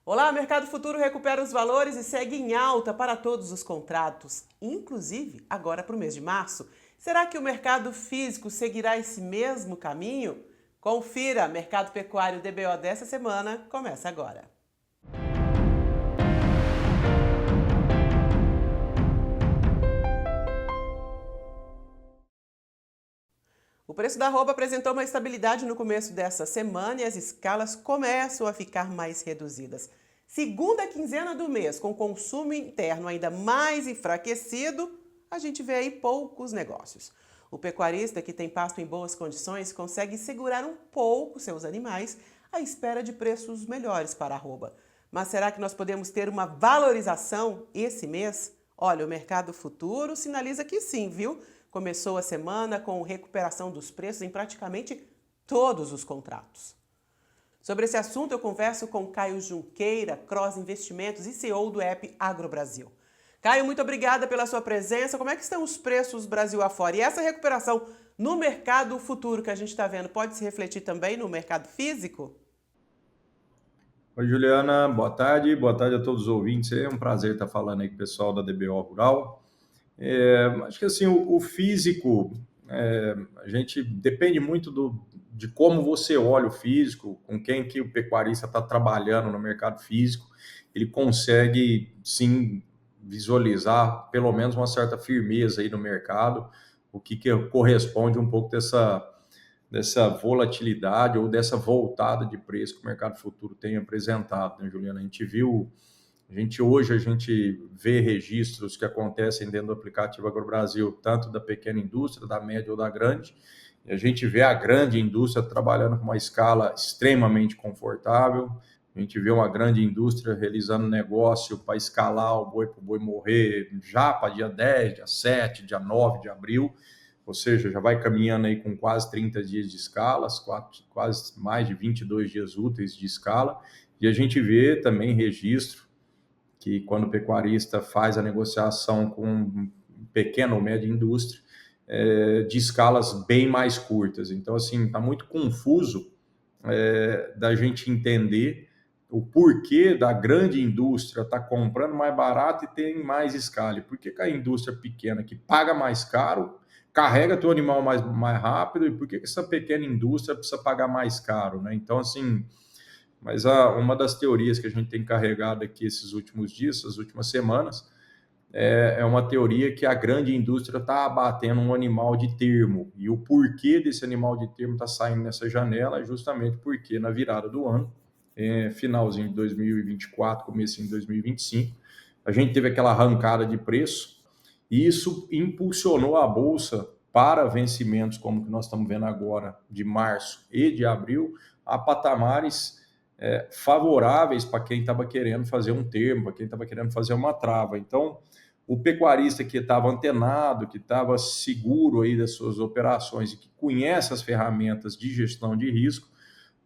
Olá, Mercado Futuro recupera os valores e segue em alta para todos os contratos, inclusive agora para o mês de março. Será que o mercado físico seguirá esse mesmo caminho? Confira, Mercado Pecuário DBO dessa semana começa agora. O preço da arroba apresentou uma estabilidade no começo dessa semana e as escalas começam a ficar mais reduzidas. Segunda quinzena do mês, com consumo interno ainda mais enfraquecido, a gente vê aí poucos negócios. O pecuarista, que tem pasto em boas condições, consegue segurar um pouco seus animais à espera de preços melhores para a arroba. Mas será que nós podemos ter uma valorização esse mês? Olha, o mercado futuro sinaliza que sim, viu? Começou a semana com recuperação dos preços em praticamente todos os contratos. Sobre esse assunto, eu converso com Caio Junqueira, Cross Investimentos e CEO do app AgroBrasil. Caio, muito obrigada pela sua presença. Como é que estão os preços Brasil afora? E essa recuperação no mercado futuro que a gente está vendo pode se refletir também no mercado físico? Oi, Juliana, boa tarde a todos os ouvintes. É um prazer estar falando aí com o pessoal da DBO Rural. Acho que assim, o físico, a gente depende muito de como você olha o físico, com quem que o pecuarista está trabalhando no mercado físico, ele consegue sim visualizar pelo menos uma certa firmeza aí no mercado, o que corresponde um pouco dessa volatilidade ou dessa voltada de preço que o mercado futuro tem apresentado, né, Juliana? Hoje a gente vê registros que acontecem dentro do aplicativo AgroBrasil, tanto da pequena indústria, da média ou da grande, e a gente vê a grande indústria trabalhando com uma escala extremamente confortável, a gente vê uma grande indústria realizando negócio para escalar o boi para o boi morrer já para dia 10, dia 7, dia 9 de abril, ou seja, já vai caminhando aí com quase 30 dias de escalas, quase mais de 22 dias úteis de escala, e a gente vê também registro que quando o pecuarista faz a negociação com pequena ou média indústria, de escalas bem mais curtas. Então, assim, está muito confuso da gente entender o porquê da grande indústria estar comprando mais barato e tem mais escala. Por que a indústria pequena, que paga mais caro, carrega teu animal mais rápido, e por que essa pequena indústria precisa pagar mais caro, né? Então, assim, mas uma das teorias que a gente tem carregado aqui esses últimos dias, essas últimas semanas, é uma teoria que a grande indústria está abatendo um animal de termo. E o porquê desse animal de termo está saindo nessa janela é justamente porque na virada do ano, finalzinho de 2024, começo de 2025, a gente teve aquela arrancada de preço e isso impulsionou a bolsa para vencimentos como que nós estamos vendo agora, de março e de abril, a patamares favoráveis para quem estava querendo fazer um termo, para quem estava querendo fazer uma trava. Então, o pecuarista que estava antenado, que estava seguro aí das suas operações e que conhece as ferramentas de gestão de risco,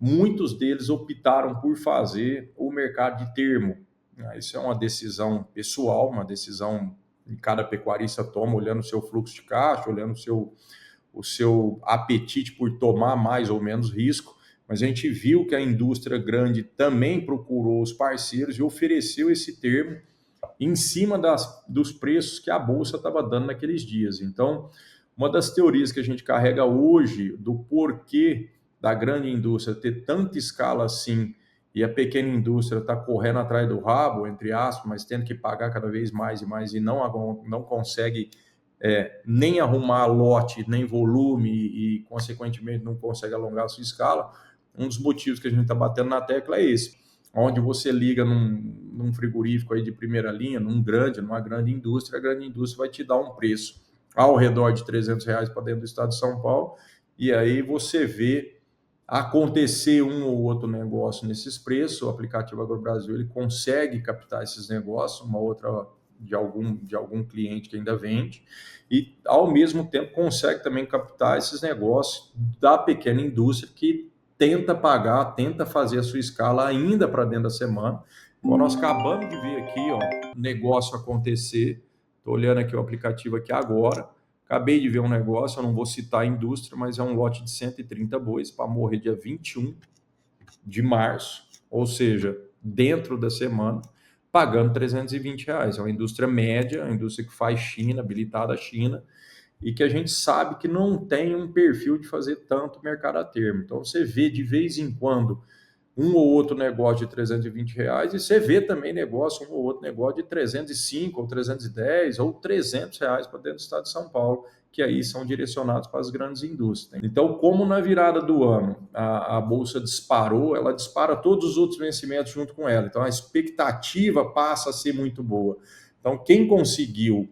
muitos deles optaram por fazer o mercado de termo. Isso é uma decisão pessoal, uma decisão que cada pecuarista toma, olhando o seu fluxo de caixa, olhando o seu apetite por tomar mais ou menos risco, mas a gente viu que a indústria grande também procurou os parceiros e ofereceu esse termo em cima dos preços que a Bolsa estava dando naqueles dias. Então, uma das teorias que a gente carrega hoje do porquê da grande indústria ter tanta escala assim e a pequena indústria está correndo atrás do rabo, entre aspas, mas tendo que pagar cada vez mais e mais e não consegue nem arrumar lote, nem volume e, consequentemente, não consegue alongar a sua escala, um dos motivos que a gente está batendo na tecla é esse. Onde você liga num frigorífico aí de primeira linha, numa grande indústria, a grande indústria vai te dar um preço ao redor de R$ 300 para dentro do estado de São Paulo, e aí você vê acontecer um ou outro negócio nesses preços. O aplicativo AgroBrasil ele consegue captar esses negócios, uma outra de algum cliente que ainda vende, e ao mesmo tempo consegue também captar esses negócios da pequena indústria que tenta pagar, tenta fazer a sua escala ainda para dentro da semana. Bom, nós acabamos de ver aqui, ó, negócio acontecer. Estou olhando aqui o aplicativo aqui agora. Acabei de ver um negócio, eu não vou citar a indústria, mas é um lote de 130 bois para morrer dia 21 de março. Ou seja, dentro da semana, pagando R$ 320. É uma indústria média, uma indústria que faz China, habilitada a China, e que a gente sabe que não tem um perfil de fazer tanto mercado a termo. Então você vê de vez em quando um ou outro negócio de R$ 320 e você vê também um ou outro negócio de 305 ou 310 ou R$ 300 para dentro do estado de São Paulo, que aí são direcionados para as grandes indústrias. Então, como na virada do ano a Bolsa disparou, ela dispara todos os outros vencimentos junto com ela. Então, a expectativa passa a ser muito boa. Então, quem conseguiu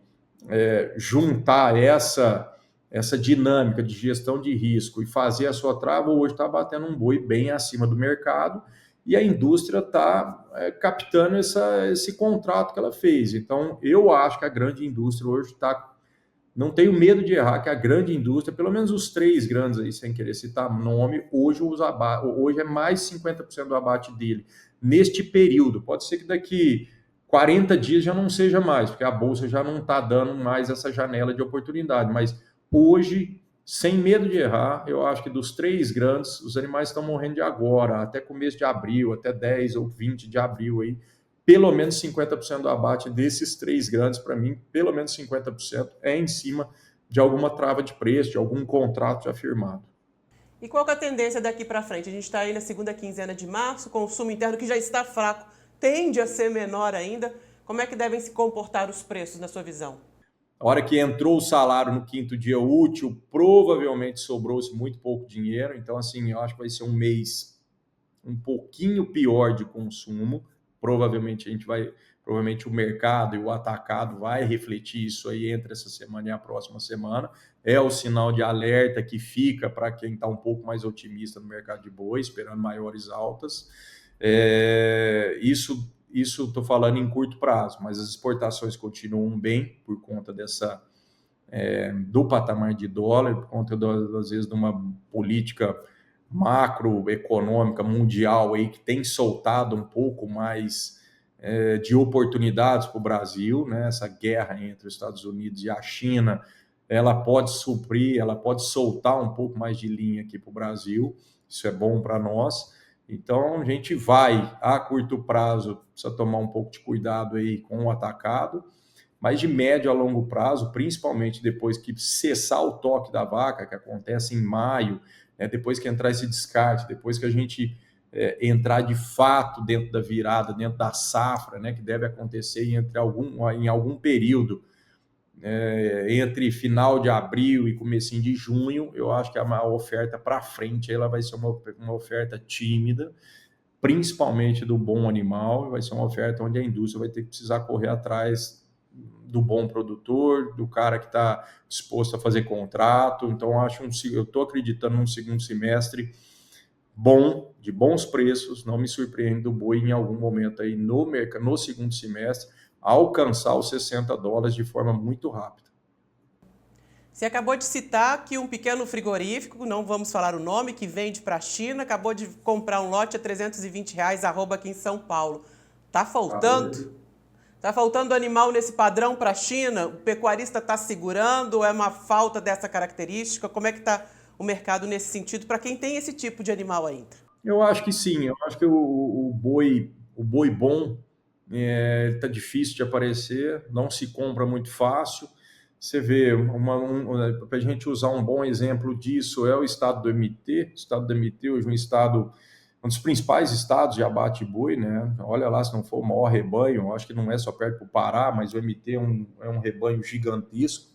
juntar essa dinâmica de gestão de risco e fazer a sua trava, hoje está batendo um boi bem acima do mercado e a indústria está captando esse contrato que ela fez. Então, eu acho que a grande indústria hoje está... Não tenho medo de errar, que a grande indústria, pelo menos os três grandes aí, sem querer citar nome, hoje é mais 50% do abate dele neste período. Pode ser que daqui 40 dias já não seja mais, porque a Bolsa já não está dando mais essa janela de oportunidade. Mas hoje, sem medo de errar, eu acho que dos três grandes, os animais estão morrendo de agora, até começo de abril, até 10 ou 20 de abril aí. Pelo menos 50% do abate desses três grandes, para mim, pelo menos 50% é em cima de alguma trava de preço, de algum contrato já firmado. E qual que é a tendência daqui para frente? A gente está aí na segunda quinzena de março, consumo interno que já está fraco, tende a ser menor ainda. Como é que devem se comportar os preços, na sua visão? A hora que entrou o salário no quinto dia útil, provavelmente sobrou-se muito pouco dinheiro. Então, assim, eu acho que vai ser um mês um pouquinho pior de consumo. Provavelmente o mercado e o atacado vai refletir isso aí entre essa semana e a próxima semana. É o sinal de alerta que fica para quem está um pouco mais otimista no mercado de boi, esperando maiores altas. Isso estou falando em curto prazo, mas as exportações continuam bem por conta do patamar de dólar, por conta, às vezes, de uma política macroeconômica mundial aí que tem soltado um pouco mais de oportunidades para o Brasil, né? Essa guerra entre os Estados Unidos e a China, ela pode suprir, ela pode soltar um pouco mais de linha aqui para o Brasil, isso é bom para nós. Então, a gente vai, a curto prazo, precisa tomar um pouco de cuidado aí com o atacado, mas de médio a longo prazo, principalmente depois que cessar o toque da vaca, que acontece em maio, né, depois que entrar esse descarte, depois que a gente entrar de fato dentro da virada, dentro da safra, né, que deve acontecer em algum período, entre final de abril e comecinho de junho, eu acho que a oferta para frente ela vai ser uma oferta tímida, principalmente do bom animal, vai ser uma oferta onde a indústria vai ter que precisar correr atrás do bom produtor, do cara que está disposto a fazer contrato. Então, eu estou acreditando num segundo semestre bom, de bons preços. Não me surpreende do boi em algum momento aí no segundo semestre alcançar os US$ 60 de forma muito rápida. Você acabou de citar que um pequeno frigorífico, não vamos falar o nome, que vende para a China, acabou de comprar um lote a R$320, arroba aqui em São Paulo. Tá faltando? Tá faltando animal nesse padrão para a China? O pecuarista está segurando? É uma falta dessa característica? Como é que está o mercado nesse sentido para quem tem esse tipo de animal ainda? Eu acho que sim. Eu acho que o boi bom está difícil de aparecer, não se compra muito fácil. Você vê, para a gente usar um bom exemplo disso, é o estado do MT. O estado do MT hoje é um dos principais estados de abate boi, né? Olha lá, se não for o maior rebanho, acho que não é só perto do Pará, mas o MT é um rebanho gigantesco.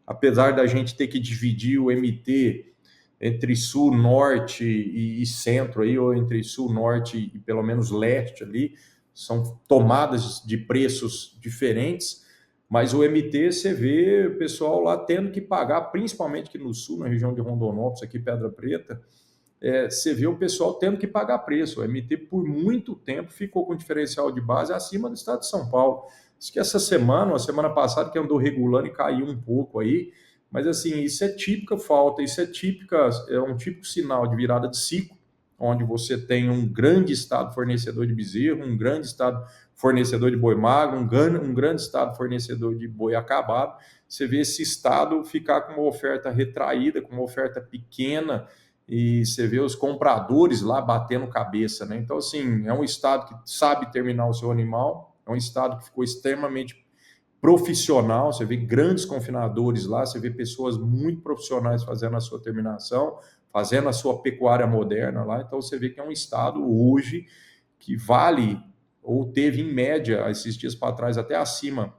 Apesar da gente ter que dividir o MT entre sul, norte e centro, aí, ou entre sul, norte e pelo menos leste ali, são tomadas de preços diferentes, mas o MT você vê o pessoal lá tendo que pagar, principalmente aqui no sul, na região de Rondonópolis, aqui Pedra Preta, você vê o pessoal tendo que pagar preço. O MT por muito tempo ficou com diferencial de base acima do estado de São Paulo. Acho que essa semana, a semana passada, que andou regulando e caiu um pouco aí, mas assim, isso é típica falta, é um típico sinal de virada de ciclo, onde você tem um grande estado fornecedor de bezerro, um grande estado fornecedor de boi magro, um grande estado fornecedor de boi acabado. Você vê esse estado ficar com uma oferta retraída, com uma oferta pequena, e você vê os compradores lá batendo cabeça, né? Então, assim, é um estado que sabe terminar o seu animal, é um estado que ficou extremamente profissional, você vê grandes confinadores lá, você vê pessoas muito profissionais fazendo a sua terminação, fazendo a sua pecuária moderna lá, então você vê que é um estado hoje que vale, ou teve em média, esses dias para trás, até acima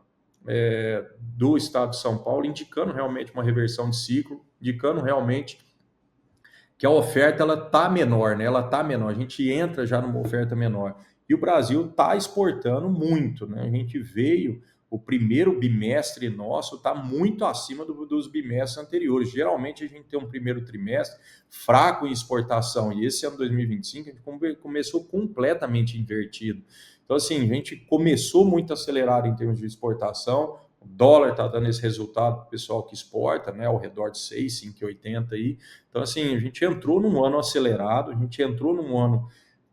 do estado de São Paulo, indicando realmente uma reversão de ciclo, indicando realmente que a oferta ela tá menor, né? Ela tá menor. A gente entra já numa oferta menor. E o Brasil está exportando muito, né? A gente veio, o primeiro bimestre nosso está muito acima dos bimestres anteriores. Geralmente a gente tem um primeiro trimestre fraco em exportação, e esse ano 2025 a gente começou completamente invertido. Então, assim, a gente começou muito acelerado em termos de exportação. O dólar está dando esse resultado para o pessoal que exporta, né? Ao redor de 6, 5,80 aí. Então, assim, a gente entrou num ano acelerado, a gente entrou num ano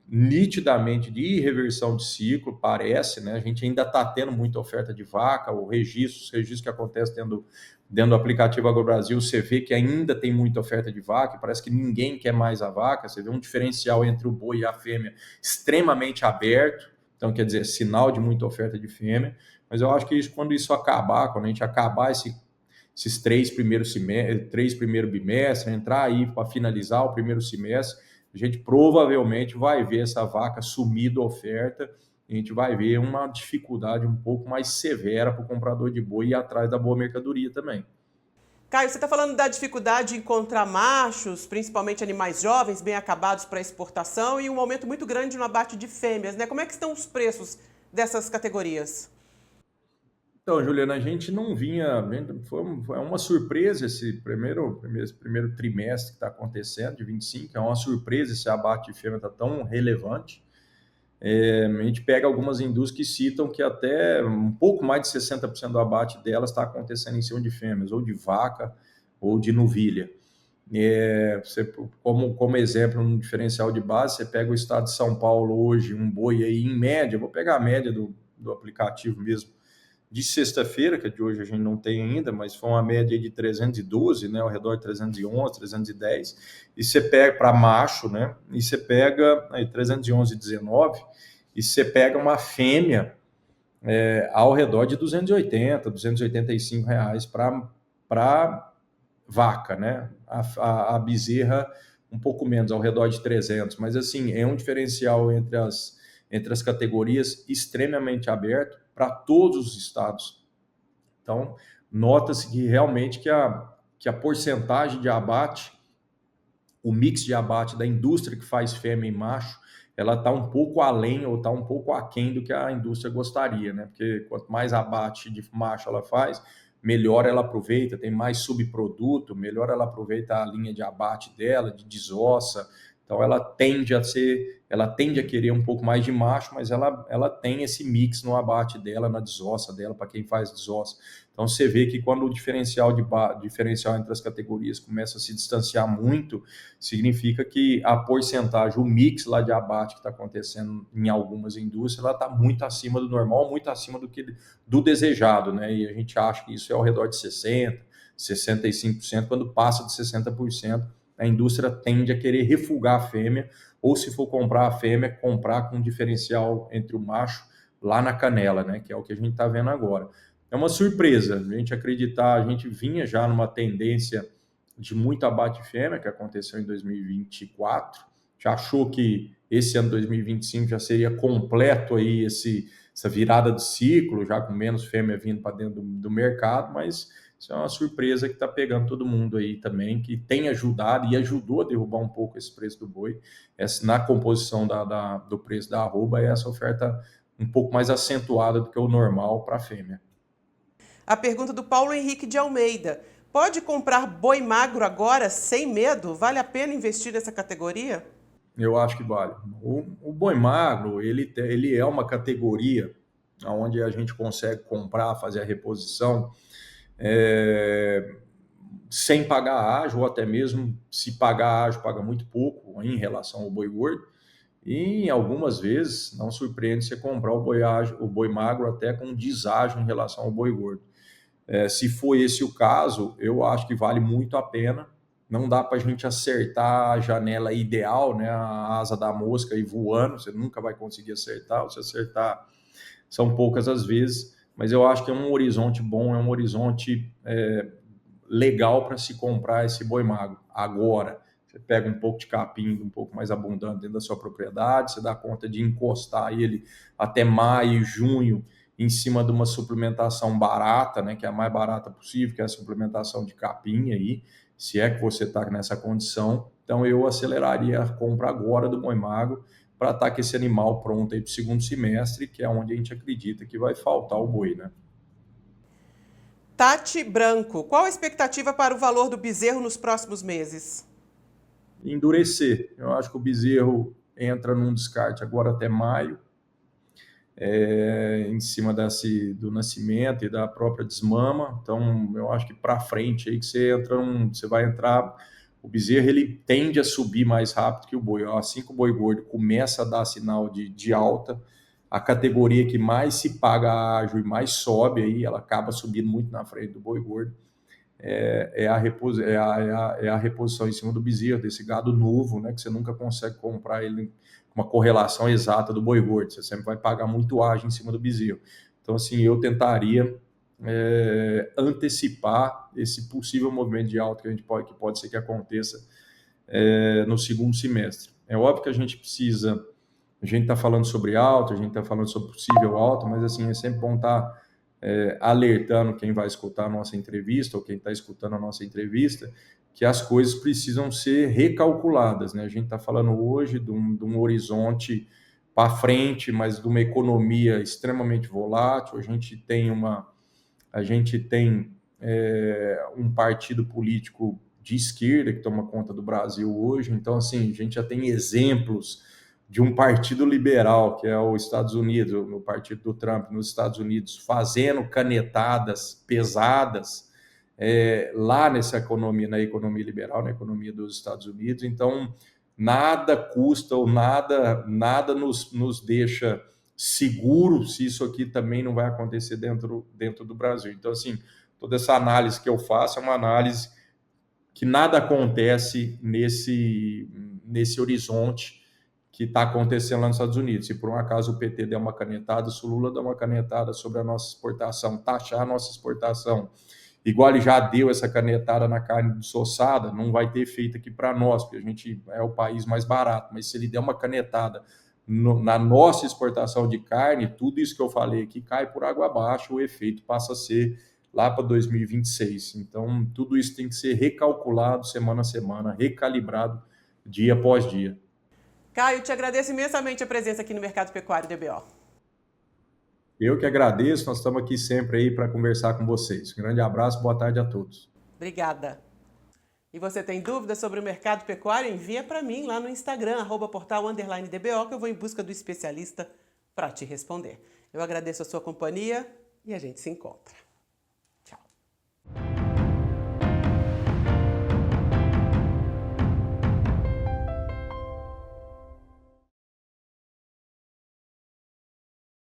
nitidamente de reversão de ciclo, parece, né? A gente ainda está tendo muita oferta de vaca, os registros que acontecem dentro do aplicativo AgroBrasil, você vê que ainda tem muita oferta de vaca, parece que ninguém quer mais a vaca, você vê um diferencial entre o boi e a fêmea extremamente aberto, então quer dizer, sinal de muita oferta de fêmea, mas eu acho que quando isso acabar, quando a gente acabar esses três primeiros bimestres, entrar aí para finalizar o primeiro semestre, a gente provavelmente vai ver essa vaca sumir da oferta, a gente vai ver uma dificuldade um pouco mais severa para o comprador de boi ir atrás da boa mercadoria também. Caio, você está falando da dificuldade de encontrar machos, principalmente animais jovens, bem acabados para exportação, e um aumento muito grande no abate de fêmeas, né? Como é que estão os preços dessas categorias? Então, Juliana, a gente não vinha. Foi uma surpresa esse primeiro trimestre que está acontecendo, de 25, é uma surpresa esse abate de fêmea está tão relevante. A gente pega algumas indústrias que citam que até um pouco mais de 60% do abate delas está acontecendo em cima de fêmeas, ou de vaca, ou de novilha. Como exemplo, um diferencial de base, você pega o estado de São Paulo hoje, um boi aí em média, vou pegar a média do aplicativo mesmo, de sexta-feira, que de hoje a gente não tem ainda, mas foi uma média de 312, né, ao redor de 311, 310, e você pega para macho, né, e você pega aí 311,19, e você pega uma fêmea ao redor de 280, 285 reais para vaca, né, a bezerra um pouco menos, ao redor de 300, mas assim, é um diferencial entre as categorias extremamente aberto para todos os estados. Então, nota-se que realmente que a porcentagem de abate, o mix de abate da indústria que faz fêmea e macho, ela está um pouco além ou está um pouco aquém do que a indústria gostaria, né? Porque quanto mais abate de macho ela faz, melhor ela aproveita, tem mais subproduto, melhor ela aproveita a linha de abate dela, de desossa. Então ela tende a querer um pouco mais de macho, mas ela tem esse mix no abate dela, na desossa dela, para quem faz desossa. Então você vê que quando o diferencial entre as categorias começa a se distanciar muito, significa que a porcentagem, o mix lá de abate que está acontecendo em algumas indústrias, ela está muito acima do normal, muito acima do desejado, né? E a gente acha que isso é ao redor de 60%, 65%, quando passa de 60%, a indústria tende a querer refugar a fêmea, ou se for comprar a fêmea, comprar com um diferencial entre o macho lá na canela, né? Que é o que a gente está vendo agora. É uma surpresa a gente acreditar, a gente vinha já numa tendência de muito abate fêmea, que aconteceu em 2024, já achou que esse ano 2025 já seria completo aí essa virada de ciclo, já com menos fêmea vindo para dentro do mercado, mas isso é uma surpresa que está pegando todo mundo aí também, que tem ajudado e ajudou a derrubar um pouco esse preço do boi. Na composição do preço da arroba, é essa oferta um pouco mais acentuada do que o normal para a fêmea. A pergunta do Paulo Henrique de Almeida. Pode comprar boi magro agora, sem medo? Vale a pena investir nessa categoria? Eu acho que vale. O boi magro, ele é uma categoria onde a gente consegue comprar, fazer a reposição sem pagar ágio, ou até mesmo se pagar ágio, paga muito pouco em relação ao boi gordo. E algumas vezes não surpreende você comprar o boi magro até com deságio em relação ao boi gordo. Se for esse o caso, eu acho que vale muito a pena, não dá para a gente acertar a janela ideal, né, a asa da mosca e voando, você nunca vai conseguir acertar, se acertar são poucas as vezes, mas eu acho que é um horizonte bom, é um horizonte legal para se comprar esse boi magro. Agora, você pega um pouco de capim um pouco mais abundante dentro da sua propriedade, você dá conta de encostar ele até maio, junho, em cima de uma suplementação barata, né, que é a mais barata possível, que é a suplementação de capim aí, se é que você está nessa condição. Então eu aceleraria a compra agora do boi magro para estar com esse animal pronto aí para o segundo semestre, que é onde a gente acredita que vai faltar o boi, né? Tati Branco, qual a expectativa para o valor do bezerro nos próximos meses? Endurecer. Eu acho que o bezerro entra num descarte agora até maio, em cima do nascimento e da própria desmama. Então, eu acho que para frente aí que você vai entrar, o bezerro ele tende a subir mais rápido que o boi. Assim que o boi gordo começa a dar sinal de alta, a categoria que mais se paga ágio e mais sobe aí, ela acaba subindo muito na frente do boi gordo. É a reposição em cima do bezerro, desse gado novo, né, que você nunca consegue comprar ele com uma correlação exata do boi gordo, você sempre vai pagar muito ágio em cima do bezerro. Então, assim, eu tentaria antecipar esse possível movimento de alta que pode ser que aconteça no segundo semestre. É óbvio que a gente está falando sobre alta, a gente está falando sobre possível alta, mas assim, é sempre bom estar alertando quem vai escutar a nossa entrevista ou quem está escutando a nossa entrevista que as coisas precisam ser recalculadas, né? A gente está falando hoje de um horizonte para frente, mas de uma economia extremamente volátil. A gente tem um partido político de esquerda que toma conta do Brasil hoje. Então, assim, a gente já tem exemplos de um partido liberal, que é os Estados Unidos, o partido do Trump nos Estados Unidos, fazendo canetadas pesadas lá nessa economia, na economia liberal, na economia dos Estados Unidos. Então, nada custa ou nada nos deixa seguro se isso aqui também não vai acontecer dentro do Brasil. Então, assim, toda essa análise que eu faço é uma análise que nada acontece nesse horizonte que está acontecendo lá nos Estados Unidos. Se por um acaso o PT der uma canetada, se o Lula der uma canetada sobre a nossa exportação, taxar a nossa exportação, igual ele já deu essa canetada na carne desossada, não vai ter efeito aqui para nós, porque a gente é o país mais barato, mas se ele der uma canetada na nossa exportação de carne, tudo isso que eu falei aqui cai por água abaixo, o efeito passa a ser lá para 2026. Então, tudo isso tem que ser recalculado semana a semana, recalibrado dia após dia. Caio, te agradeço imensamente a presença aqui no Mercado Pecuário DBO. Eu que agradeço, nós estamos aqui sempre aí para conversar com vocês. Um grande abraço, boa tarde a todos. Obrigada. E você tem dúvidas sobre o mercado pecuário? Envia para mim lá no Instagram, @portal_DBO, que eu vou em busca do especialista para te responder. Eu agradeço a sua companhia e a gente se encontra.